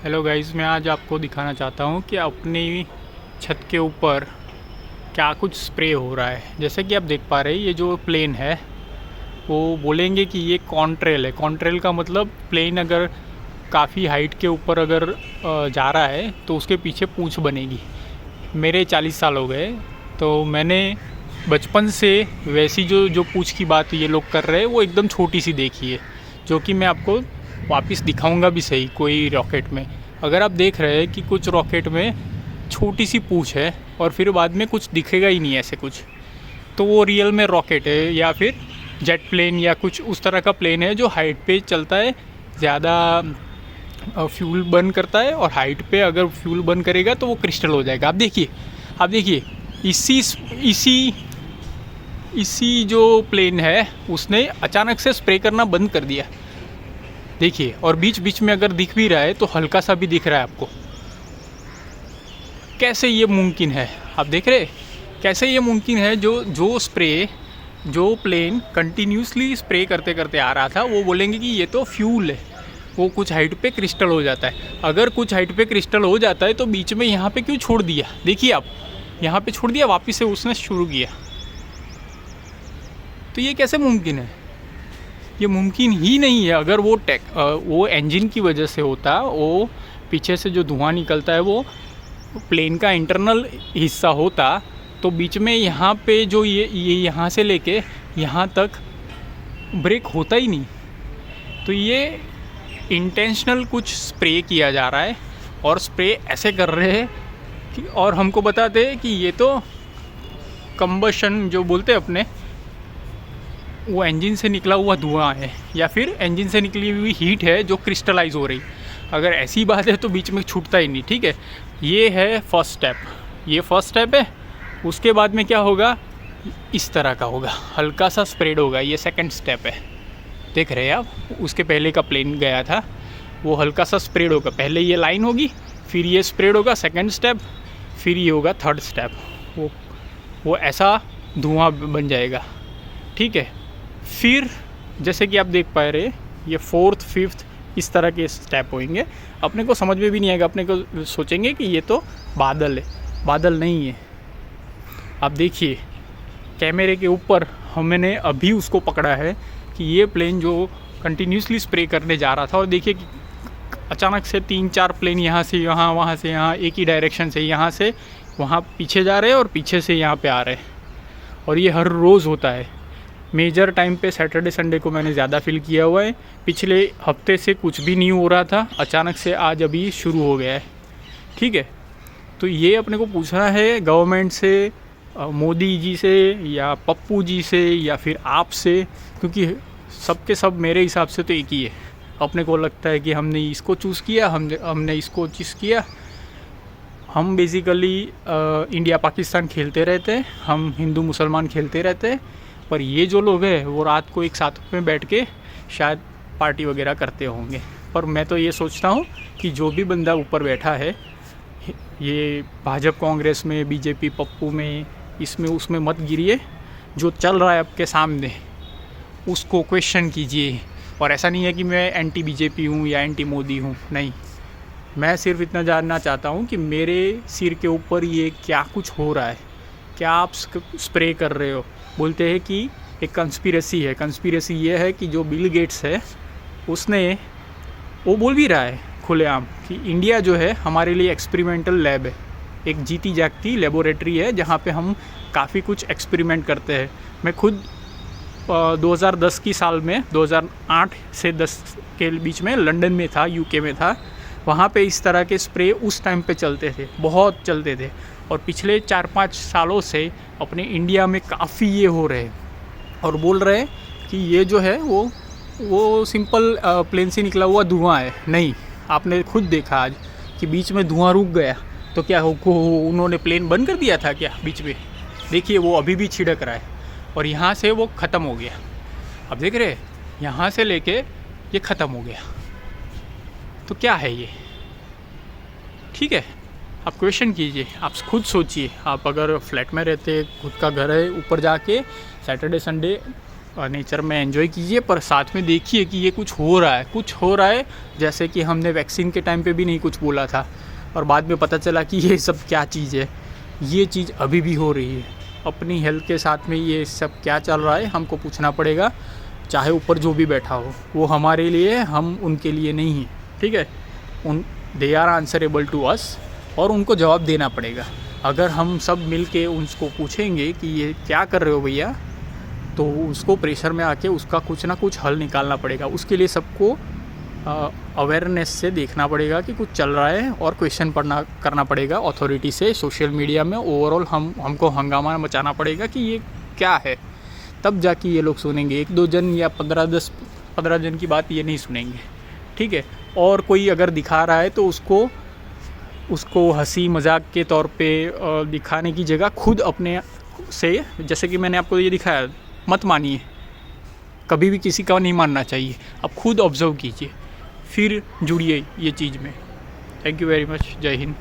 Hello guys, मैं आज आपको दिखाना चाहता हूँ कि अपनी छत के ऊपर क्या कुछ स्प्रे हो रहा है। जैसे कि आप देख पा रहे हैं, ये जो प्लेन है वो बोलेंगे कि ये कॉन्ट्रेल है। कॉन्ट्रेल का मतलब प्लेन अगर काफ़ी हाइट के ऊपर अगर जा रहा है तो उसके पीछे पूँछ बनेगी। मेरे 40 साल हो गए, तो मैंने बचपन से वैसी जो जो पूँछ की बात ये लोग कर रहे हैं वो एकदम छोटी सी देखी है, जो कि मैं आपको वापस दिखाऊंगा भी सही। कोई रॉकेट में अगर आप देख रहे हैं कि कुछ रॉकेट में छोटी सी पूँछ है और फिर बाद में कुछ दिखेगा ही नहीं ऐसे कुछ, तो वो रियल में रॉकेट है या फिर जेट प्लेन या कुछ उस तरह का प्लेन है जो हाइट पे चलता है, ज़्यादा फ्यूल बर्न करता है और हाइट पे अगर फ्यूल बर्न करेगा तो वो क्रिस्टल हो जाएगा। आप देखिए इसी जो प्लेन है उसने अचानक से स्प्रे करना बंद कर दिया। देखिए, और बीच बीच में अगर दिख भी रहा है तो हल्का सा भी दिख रहा है आपको। कैसे ये मुमकिन है? आप देख रहे कैसे ये मुमकिन है? जो प्लेन कंटिन्यूसली स्प्रे करते करते आ रहा था वो बोलेंगे कि ये तो फ्यूल है, वो कुछ हाइट पे क्रिस्टल हो जाता है। अगर कुछ हाइट पे क्रिस्टल हो जाता है तो बीच में यहाँ पे क्यों छोड़ दिया? देखिए आप, यहाँ पे छोड़ दिया, वापस से उसने शुरू किया। तो ये कैसे मुमकिन है? ये मुमकिन ही नहीं है। अगर वो इंजन की वजह से होता, वो पीछे से जो धुआं निकलता है वो प्लेन का इंटरनल हिस्सा होता, तो बीच में यहाँ पे जो ये यहाँ से लेके यहाँ तक ब्रेक होता ही नहीं। तो ये इंटेंशनल कुछ स्प्रे किया जा रहा है और स्प्रे ऐसे कर रहे हैं कि, और हमको बताते हैं कि ये तो कंबशन जो बोलते हैं अपने, वो इंजन से निकला हुआ धुआं है या फिर इंजन से निकली हुई हीट है जो क्रिस्टलाइज हो रही। अगर ऐसी बात है तो बीच में छूटता ही नहीं। ठीक है, ये है फर्स्ट स्टेप। ये फर्स्ट स्टेप है। उसके बाद में क्या होगा? इस तरह का होगा, हल्का सा स्प्रेड होगा। ये सेकंड स्टेप है। देख रहे हैं आप, उसके पहले का प्लेन गया था वो हल्का सा स्प्रेड होगा। पहले ये लाइन होगी, फिर ये स्प्रेड होगा सेकंड स्टेप, फिर ये होगा थर्ड स्टेप। वो ऐसा धुआं बन जाएगा। ठीक है, फिर जैसे कि आप देख पा रहे, ये फोर्थ फिफ्थ इस तरह के स्टेप होंगे। अपने को समझ में भी नहीं आएगा, अपने को सोचेंगे कि ये तो बादल है। बादल नहीं है। आप देखिए कैमरे के ऊपर हमने अभी उसको पकड़ा है कि ये प्लेन जो कंटिन्यूसली स्प्रे करने जा रहा था, और देखिए कि अचानक से 3-4 प्लेन यहाँ से यहाँ, वहाँ से यहाँ, एक ही डायरेक्शन से यहाँ से वहाँ पीछे जा रहे हैं और पीछे से यहाँ पे आ रहे हैं। और ये हर रोज़ होता है। मेजर टाइम पे सैटरडे संडे को मैंने ज़्यादा फील किया हुआ है। पिछले हफ्ते से कुछ भी नहीं हो रहा था, अचानक से आज अभी शुरू हो गया है। ठीक है, तो ये अपने को पूछना है गवर्नमेंट से, मोदी जी से या पप्पू जी से या फिर आप से, क्योंकि सबके सब मेरे हिसाब से तो एक ही है। अपने को लगता है कि हमने इसको चूज़ किया, हमने इसको चूज़ किया। हम बेसिकली इंडिया पाकिस्तान खेलते रहते हैं, हम हिंदू मुसलमान खेलते रहते हैं, पर ये जो लोग हैं वो रात को एक साथ में बैठ के शायद पार्टी वगैरह करते होंगे। पर मैं तो ये सोचता हूँ कि जो भी बंदा ऊपर बैठा है, ये भाजपा कांग्रेस में, बीजेपी पप्पू में, इसमें उसमें मत गिरिए। जो चल रहा है आपके सामने उसको क्वेश्चन कीजिए। और ऐसा नहीं है कि मैं एंटी बीजेपी हूँ या एंटी मोदी हूँ, नहीं। मैं सिर्फ इतना जानना चाहता हूँ कि मेरे सिर के ऊपर ये क्या कुछ हो रहा है, क्या आप स्प्रे कर रहे हो। बोलते हैं कि एक कंस्पिरेसी है। कंस्पिरेसी ये है कि जो बिल गेट्स है उसने, वो बोल भी रहा है खुलेआम कि इंडिया जो है हमारे लिए एक्सपेरिमेंटल लैब है, एक जीती जागती लेबोरेटरी है जहाँ पे हम काफ़ी कुछ एक्सपेरिमेंट करते हैं। मैं खुद 2010 की साल में, 2008 से 10 के बीच में लंदन में था, यूके में था। वहाँ पे इस तरह के स्प्रे उस टाइम पे चलते थे, बहुत चलते थे। और पिछले 4-5 सालों से अपने इंडिया में काफ़ी ये हो रहे हैं और बोल रहे हैं कि ये जो है वो सिंपल प्लेन से निकला हुआ धुआं है। नहीं, आपने खुद देखा आज कि बीच में धुआं रुक गया, तो क्या उन्होंने प्लेन बंद कर दिया था क्या बीच में? देखिए वो अभी भी छिड़क रहा है और यहाँ से वो ख़त्म हो गया। अब देख रहे, यहाँ से लेके ये ख़त्म हो गया। तो क्या है ये? ठीक है, आप क्वेश्चन कीजिए, आप खुद सोचिए। आप अगर फ्लैट में रहते, खुद का घर है, ऊपर जाके सैटरडे संडे नेचर में एंजॉय कीजिए, पर साथ में देखिए कि ये कुछ हो रहा है। जैसे कि हमने वैक्सीन के टाइम पे भी नहीं कुछ बोला था और बाद में पता चला कि ये सब क्या चीज़ है। ये चीज़ अभी भी हो रही है। अपनी हेल्थ के साथ में ये सब क्या चल रहा है हमको पूछना पड़ेगा, चाहे ऊपर जो भी बैठा हो वो हमारे लिए, हम उनके लिए नहीं हैं, ठीक है। They are answerable to us, और उनको जवाब देना पड़ेगा। अगर हम सब मिल के उनको पूछेंगे कि ये क्या कर रहे हो भैया, तो उसको प्रेशर में आके उसका कुछ ना कुछ हल निकालना पड़ेगा। उसके लिए सबको अवेयरनेस से देखना पड़ेगा कि कुछ चल रहा है और क्वेश्चन करना पड़ेगा अथॉरिटी से। सोशल मीडिया में ओवरऑल हमको हंगामा मचाना पड़ेगा कि ये क्या है, तब जाके ये लोग सुनेंगे। 1-2 जन या 15 जन की बात ये नहीं सुनेंगे, ठीक है। और कोई अगर दिखा रहा है तो उसको हंसी मजाक के तौर पे दिखाने की जगह खुद अपने से, जैसे कि मैंने आपको ये दिखाया, मत मानिए, कभी भी किसी का नहीं मानना चाहिए। आप खुद ऑब्जर्व कीजिए, फिर जुड़िए ये चीज़ में। Thank you very much. जय हिंद।